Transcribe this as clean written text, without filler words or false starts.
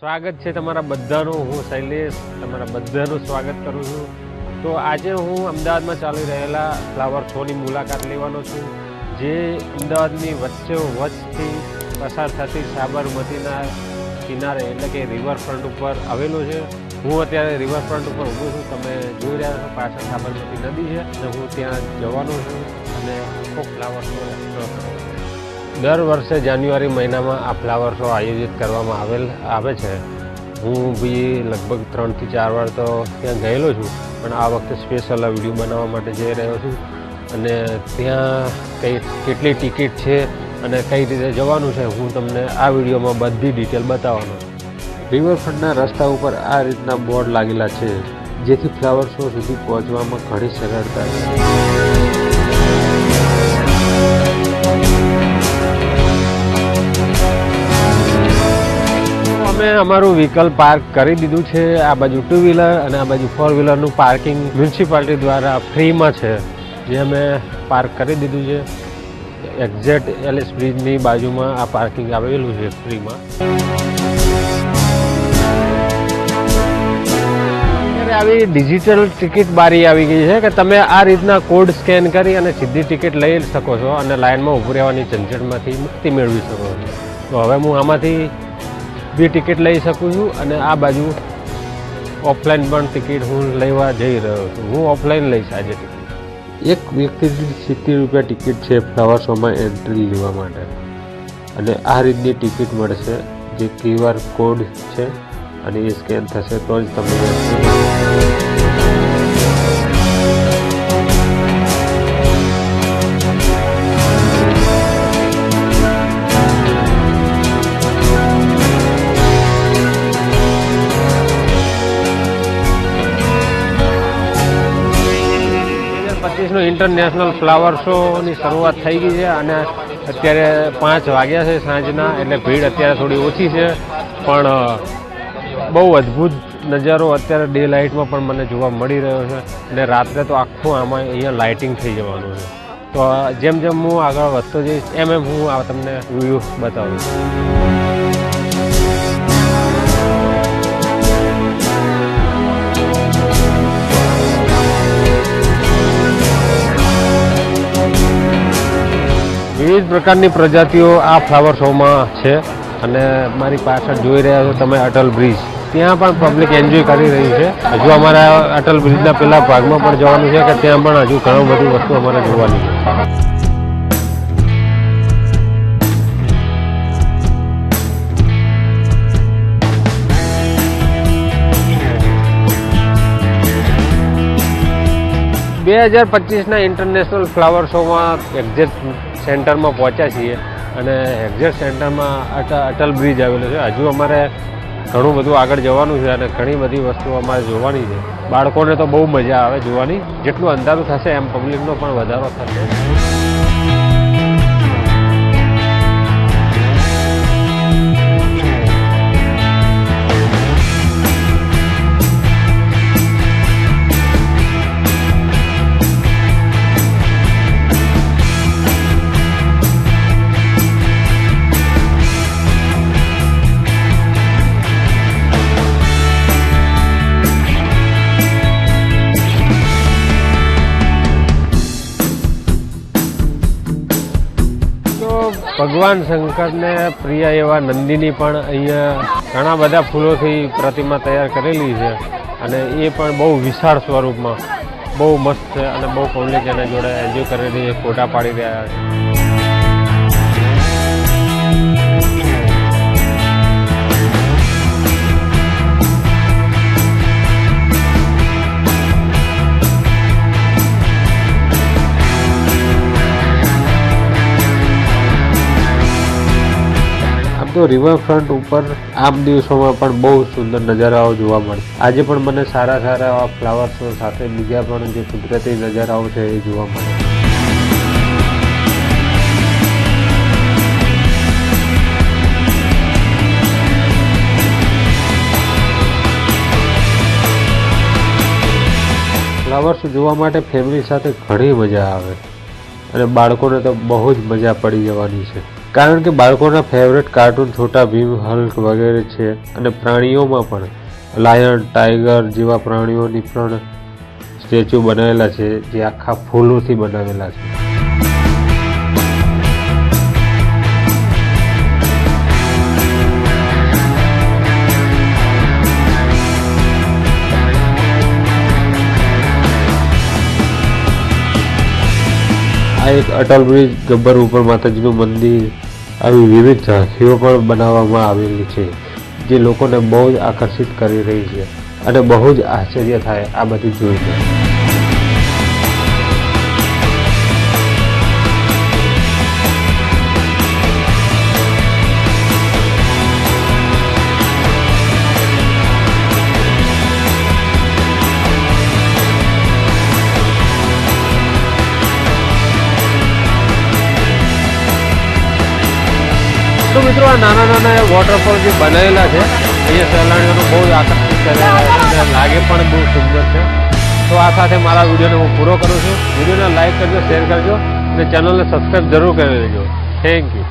સ્વાગત છે તમારા બધાનું. હું શૈલેષ તમારા બધાનું સ્વાગત કરું છું. તો આજે હું અમદાવાદમાં ચાલી રહેલા ફ્લાવર શોની મુલાકાત લેવાનો છું, જે અમદાવાદની વચ્ચોવચ્ચથી પસાર થતી સાબરમતીના કિનારે એટલે કે રિવરફ્રન્ટ ઉપર આવેલો છે. હું અત્યારે રિવરફ્રન્ટ ઉપર ઊભો છું. તમે જોઈ રહ્યા છો પાછળ સાબરમતી નદી છે અને હું ત્યાં જવાનો છું અને આખો ફ્લાવર શો એક્સપ્લોર કરવાનો. દર વર્ષે જાન્યુઆરી મહિનામાં આ ફ્લાવર શો આયોજિત કરવામાં આવે છે. હું બી લગભગ 3 થી 4 વાર તો ત્યાં ગયેલો છું, પણ આ વખતે સ્પેશિયલ આ વિડીયો બનાવવા માટે જઈ રહ્યો છું. અને ત્યાં કેટલી ટિકિટ છે અને કઈ રીતે જવાનું છે હું તમને આ વિડીયોમાં બધી ડિટેલ બતાવવાનો છું. રિવરફ્રન્ટના રસ્તા ઉપર આ રીતના બોર્ડ લાગેલા છે, જેથી ફ્લાવર શો સુધી પહોંચવામાં ઘણી સરળતા છે. અમે અમારું વ્હીકલ પાર્ક કરી દીધું છે. આ બાજુ 2 વ્હીલર અને આ બાજુ 4 વ્હીલરનું પાર્કિંગ મ્યુનિસિપાલિટી દ્વારા ફ્રીમાં છે, જે અમે પાર્ક કરી દીધું છે. એક્ઝેક્ટ એલિસ બ્રિજની બાજુમાં આ પાર્કિંગ આવેલું છે ફ્રીમાં. આવી ડિજિટલ ટિકિટ બારી આવી ગઈ છે કે તમે આ રીતના કોડ સ્કેન કરી અને સીધી ટિકિટ લઈ શકો છો અને લાઇનમાં ઊભું રહેવાની ઝંઝટમાંથી મુક્તિ મેળવી શકો છો. તો હવે હું આમાંથી બી ટિકિટ લઈ શકું છું અને આ બાજુ ઓફલાઈન પણ ટિકિટ હું લેવા જઈ રહ્યો છું. હું ઓફલાઈન લઈશ આજે ટિકિટ. એક વ્યક્તિ દીઠ 70 રૂપિયા ટિકિટ છે ફ્લાવર શોમાં એન્ટ્રી લેવા માટે, અને આ રીતની ટિકિટ મળશે જે QR કોડ છે અને એ સ્કેન થશે તો જ તમને 2025નો ઇન્ટરનેશનલ ફ્લાવર શોની શરૂઆત થઈ ગઈ છે અને અત્યારે 5 વાગ્યા છે સાંજના, એટલે ભીડ અત્યારે થોડી ઓછી છે, પણ બહુ અદ્ભુત નજારો અત્યારે ડે લાઇટમાં પણ મને જોવા મળી રહ્યો છે. અને રાત્રે તો આખું આમાં અહીંયા લાઇટિંગ થઈ જવાનું છે. તો જેમ જેમ હું આગળ વધતો જઈશ એમ હું આ તમને વ્યૂ બતાવું છું. વિવિધ પ્રકારની પ્રજાતિઓ આ ફ્લાવર શોમાં છે. અને મારી પાછળ જોઈ રહ્યા છો તમે અટલ બ્રિજ, ત્યાં પણ પબ્લિક એન્જોય કરી રહી છે. હજુ અમારા અટલ બ્રિજના પેલા ભાગમાં પણ જવાનું છે કે ત્યાં પણ હજુ ઘણું બધી વસ્તુ અમારે જોવાની છે. ના ઇન્ટરનેશનલ ફ્લાવર શોમાં એક્ઝેક્ટ સેન્ટરમાં પહોંચ્યા છીએ અને એક્ઝેક્ટ સેન્ટરમાં અટલ બ્રિજ આવેલો છે. હજુ અમારે ઘણું બધું આગળ જવાનું છે અને ઘણી બધી વસ્તુઓ અમારે જોવાની છે. બાળકોને તો બહુ મજા આવે જોવાની. જેટલું અંધારું થશે એમ પબ્લિકનો પણ વધારો થશે. ભગવાન શંકરને પ્રિય એવા નંદીની પણ અહીંયા ઘણા બધા ફૂલોથી પ્રતિમા તૈયાર કરેલી છે અને એ પણ બહુ વિશાળ સ્વરૂપમાં બહુ મસ્ત છે અને બહુ પબ્લિક એના જોડે એન્જોય કરી રહી છે, ફોટા પાડી રહ્યા છે. તો રિવરફ્રન્ટ ઉપર આમ દિવસોમાં પણ બહુ સુંદર નજારાઓ જોવા મળે. આજે પણ મને સારા એવા ફ્લાવર શો સાથે બીજા પણ જે કુદરતી નજારાઓ છે એ જોવા મળે. ફ્લાવર શો જોવા માટે ફેમિલી સાથે ઘણી મજા આવે અને બાળકોને તો બહુ જ મજા પડી જવાની છે. કારણ કે બાળકોના favourite cartoon Chhota Bheem, Hulk વગેરે છે. અને પ્રાણીઓમાં પણ લાયન, ટાઈગર જેવા પ્રાણીઓની પણ સ્ટેચ્યુ બનાવેલા છે, જે આખા ફૂલોથી બનાવેલા છે. આ એક અટલ બ્રિજ, ગબ્બર ઉપર માતાજીનું મંદિર, આવી વિવિધ ઝાંખીઓ પણ બનાવવામાં આવેલી છે, જે લોકોને બહુ જ આકર્ષિત કરી રહી છે અને બહુ જ આશ્ચર્ય થાય આ બધું જોઈને. તો મિત્રો, આ નાના નાના વોટરફોલ જે બનાવેલા છે, અહીંયા સહેલાણીઓને બહુ જ આકર્ષિત કરે અને લાગે પણ બહુ સુંદર છે. તો આ સાથે મારા વિડીયોને હું પૂરો કરું છું. વિડીયોને લાઈક કરજો, શેર કરજો અને ચેનલને સબસ્ક્રાઈબ જરૂર કરી લેજો. Thank you.